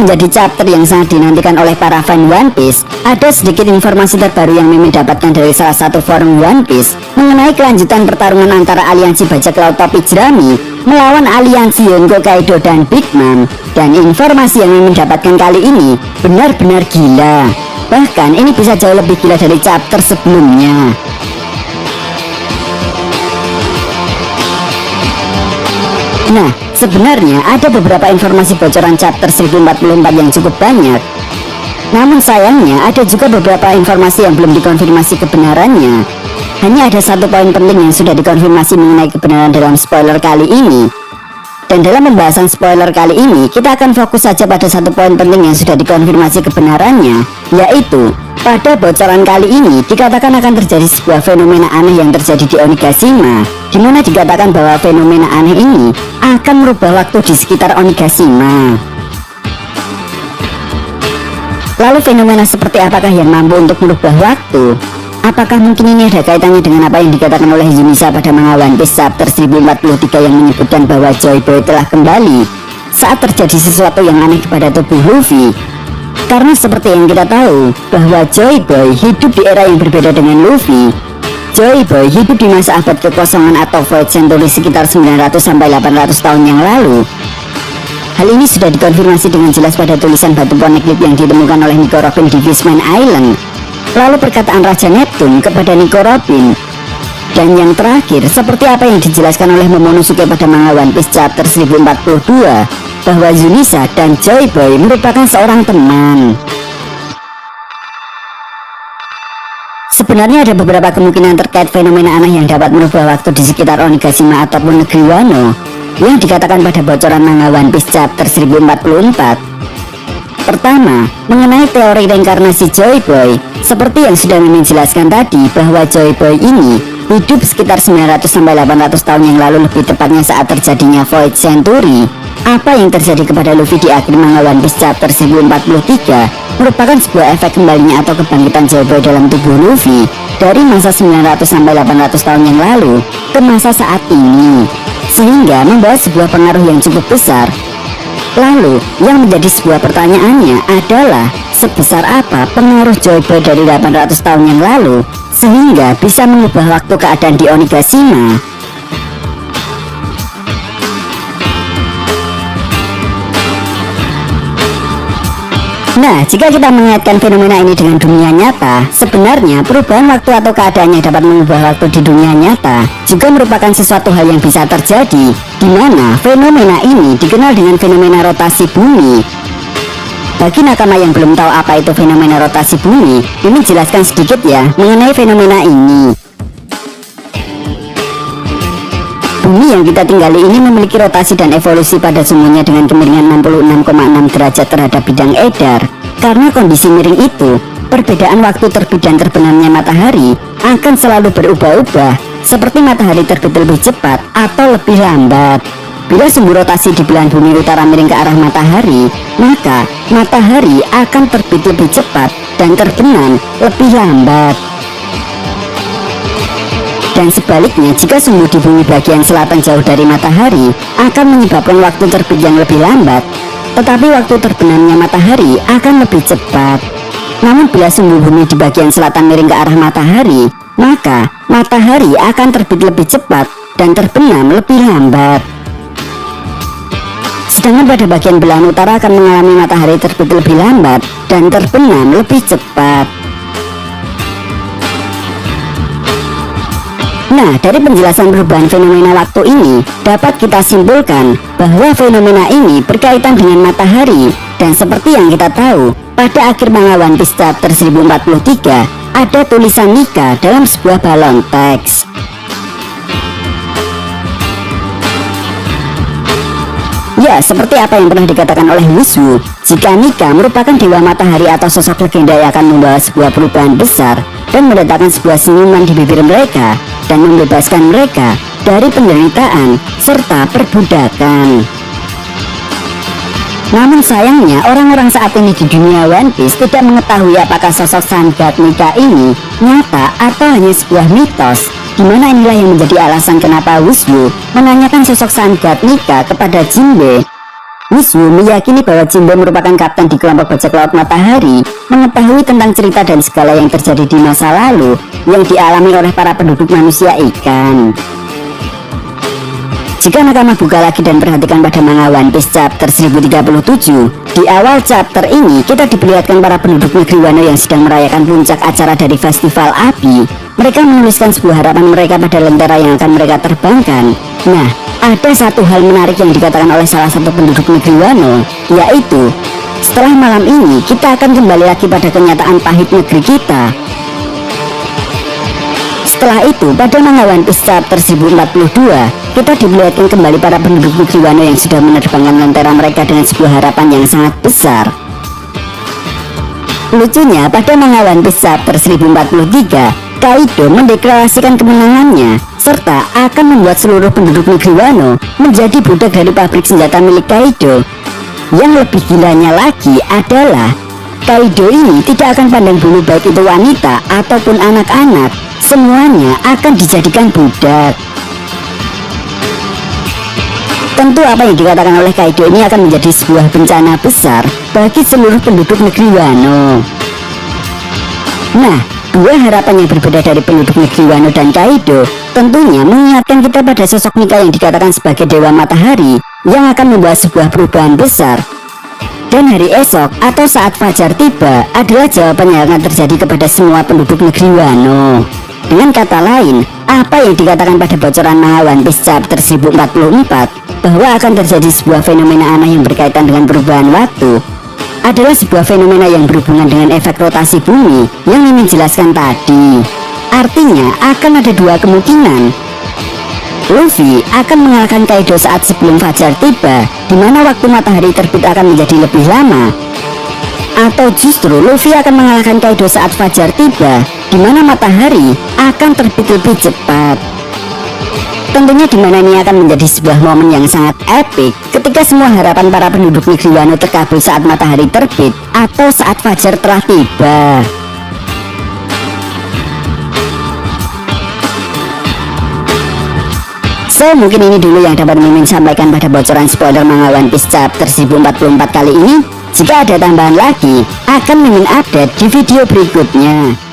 menjadi chapter yang sangat dinantikan oleh para fan One Piece, ada sedikit informasi terbaru yang Mimin dapatkan dari salah satu forum One Piece mengenai kelanjutan pertarungan antara aliansi bajak laut topi jerami melawan aliansi Yonko, Kaido, dan Big Mom. Dan informasi yang Mimin dapatkan kali ini benar-benar gila. Bahkan ini bisa jauh lebih gila dari chapter sebelumnya. Nah, sebenarnya ada beberapa informasi bocoran chapter 1044 yang cukup banyak. Namun sayangnya ada juga beberapa informasi yang belum dikonfirmasi kebenarannya. Hanya ada satu poin penting yang sudah dikonfirmasi mengenai kebenaran dalam spoiler kali ini. Dan dalam pembahasan spoiler kali ini, kita akan fokus saja pada satu poin penting yang sudah dikonfirmasi kebenarannya, yaitu pada bocoran kali ini dikatakan akan terjadi sebuah fenomena aneh yang terjadi di Onigashima, di mana dikatakan bahwa fenomena aneh ini akan merubah waktu di sekitar Onigashima. Lalu fenomena seperti apakah yang mampu untuk merubah waktu? Apakah mungkin ini ada kaitannya dengan apa yang dikatakan oleh Yunisa pada manga One Piece chapter 1043 yang menyebutkan bahwa Joy Boy telah kembali saat terjadi sesuatu yang aneh kepada tubuh Luffy? Karena seperti yang kita tahu bahwa Joy Boy hidup di era yang berbeda dengan Luffy. Joy Boy hidup di masa abad kekosongan atau Void Century sekitar 900 sampai 800 tahun yang lalu. Hal ini sudah dikonfirmasi dengan jelas pada tulisan batu poneglyph yang ditemukan oleh Nico Robin di Fishman Island. Lalu perkataan Raja Neptune kepada Nico Robin. Dan yang terakhir, seperti apa yang dijelaskan oleh Momonosuke pada manga One Piece chapter 1042, bahwa Yunisa dan Joy Boy merupakan seorang teman. Sebenarnya ada beberapa kemungkinan terkait fenomena aneh yang dapat merubah waktu di sekitar Onigashima ataupun negeri Wano yang dikatakan pada bocoran manga One Piece chapter 1044. Pertama, mengenai teori reinkarnasi Joy Boy. Seperti yang sudah Mimin jelaskan tadi, bahwa Joy Boy ini hidup sekitar 900 sampai 800 tahun yang lalu, lebih tepatnya saat terjadinya Void Century. Apa yang terjadi kepada Luffy di akhir manga One Piece chapter 1043 merupakan sebuah efek kembalinya atau kebangkitan Joy Boy dalam tubuh Luffy dari masa 900 sampai 800 tahun yang lalu ke masa saat ini, sehingga membawa sebuah pengaruh yang cukup besar. Lalu, yang menjadi sebuah pertanyaannya adalah sebesar apa pengaruh Joy Boy dari 800 tahun yang lalu sehingga bisa mengubah waktu keadaan di Onigashima. Nah, jika kita mengaitkan fenomena ini dengan dunia nyata, sebenarnya perubahan waktu atau keadaan yang dapat mengubah waktu di dunia nyata juga merupakan sesuatu hal yang bisa terjadi, di mana fenomena ini dikenal dengan fenomena rotasi bumi. Bagi nakama yang belum tahu apa itu fenomena rotasi bumi, ini jelaskan sedikit ya mengenai fenomena ini. Bumi yang kita tinggali ini memiliki rotasi dan evolusi pada sumbernya dengan kemiringan 66,6 derajat terhadap bidang edar. Karena kondisi miring itu, perbedaan waktu terbit dan terbenamnya matahari akan selalu berubah-ubah, seperti matahari terbit lebih cepat atau lebih lambat. Bila sumber rotasi di belahan bumi utara miring ke arah matahari, maka matahari akan terbit lebih cepat dan terbenam lebih lambat. Dan sebaliknya, jika sumbu di bumi bagian selatan jauh dari matahari, akan menyebabkan waktu terbit yang lebih lambat, tetapi waktu terbenamnya matahari akan lebih cepat. Namun bila sumbu bumi di bagian selatan miring ke arah matahari, maka matahari akan terbit lebih cepat dan terbenam lebih lambat. Sedangkan pada bagian belahan utara akan mengalami matahari terbit lebih lambat dan terbenam lebih cepat. Nah, dari penjelasan perubahan fenomena waktu ini dapat kita simpulkan bahwa fenomena ini berkaitan dengan matahari. Dan seperti yang kita tahu, pada akhir manga One Piece chapter 1043 ada tulisan Nika dalam sebuah balon teks. Ya, seperti apa yang pernah dikatakan oleh Wusu, jika Nika merupakan dewa matahari atau sosok legenda yang akan membawa sebuah perubahan besar dan mendatangkan sebuah senyuman di bibir mereka dan membebaskan mereka dari penderitaan serta perbudakan. Namun sayangnya orang-orang saat ini di dunia One Piece tidak mengetahui apakah sosok Sun God Nika ini nyata atau hanya sebuah mitos, dimana inilah yang menjadi alasan kenapa Wushu menanyakan sosok Sun God Nika kepada Jinbe. Yushu meyakini bahwa Jinbe merupakan kapten di kelompok bajak laut Matahari, mengetahui tentang cerita dan segala yang terjadi di masa lalu yang dialami oleh para penduduk manusia ikan. Jika nakama buka lagi dan perhatikan pada manga One Piece chapter 1037, di awal chapter ini kita diperlihatkan para penduduk negeri Wano yang sedang merayakan puncak acara dari festival api. Mereka menuliskan sebuah harapan mereka pada lentera yang akan mereka terbangkan. Nah, ada satu hal menarik yang dikatakan oleh salah satu penduduk negeri Wano, yaitu setelah malam ini kita akan kembali lagi pada kenyataan pahit negeri kita. Setelah itu, pada manga One Piece chapter 1042, kita diperlihatkan kembali para penduduk negeri Wano yang sudah menerbangkan lentera mereka dengan sebuah harapan yang sangat besar. Lucunya, pada manga One Piece chapter 1043, Kaido mendeklarasikan kemenangannya serta akan membuat seluruh penduduk negeri Wano menjadi budak dari pabrik senjata milik Kaido. Yang lebih gilanya lagi adalah Kaido ini tidak akan pandang bulu baik itu wanita ataupun anak-anak, semuanya akan dijadikan budak. Tentu apa yang dikatakan oleh Kaido ini akan menjadi sebuah bencana besar bagi seluruh penduduk negeri Wano. Nah, dua harapan yang berbeda dari penduduk negeri Wano dan Kaido tentunya mengingatkan kita pada sosok Mika yang dikatakan sebagai Dewa Matahari yang akan membawa sebuah perubahan besar. Dan hari esok atau saat fajar tiba adalah jawaban yang akan terjadi kepada semua penduduk negeri Wano. Dengan kata lain, apa yang dikatakan pada bocoran manga One Piece chapter 1044 bahwa akan terjadi sebuah fenomena aneh yang berkaitan dengan perubahan waktu adalah sebuah fenomena yang berhubungan dengan efek rotasi bumi yang Mimin jelaskan tadi. Artinya akan ada dua kemungkinan. Luffy akan mengalahkan Kaido saat sebelum fajar tiba, di mana waktu matahari terbit akan menjadi lebih lama. Atau justru Luffy akan mengalahkan Kaido saat fajar tiba, di mana matahari akan terbit lebih cepat. Tentunya di mana ini akan menjadi sebuah momen yang sangat epik ketika semua harapan para penduduk negeri Wano terkabul saat matahari terbit atau saat fajar telah tiba. So, mungkin ini dulu yang dapat Mimin sampaikan pada bocoran spoiler manga One Piece chapter 1044 kali ini. Jika ada tambahan lagi, akan Mimin update di video berikutnya.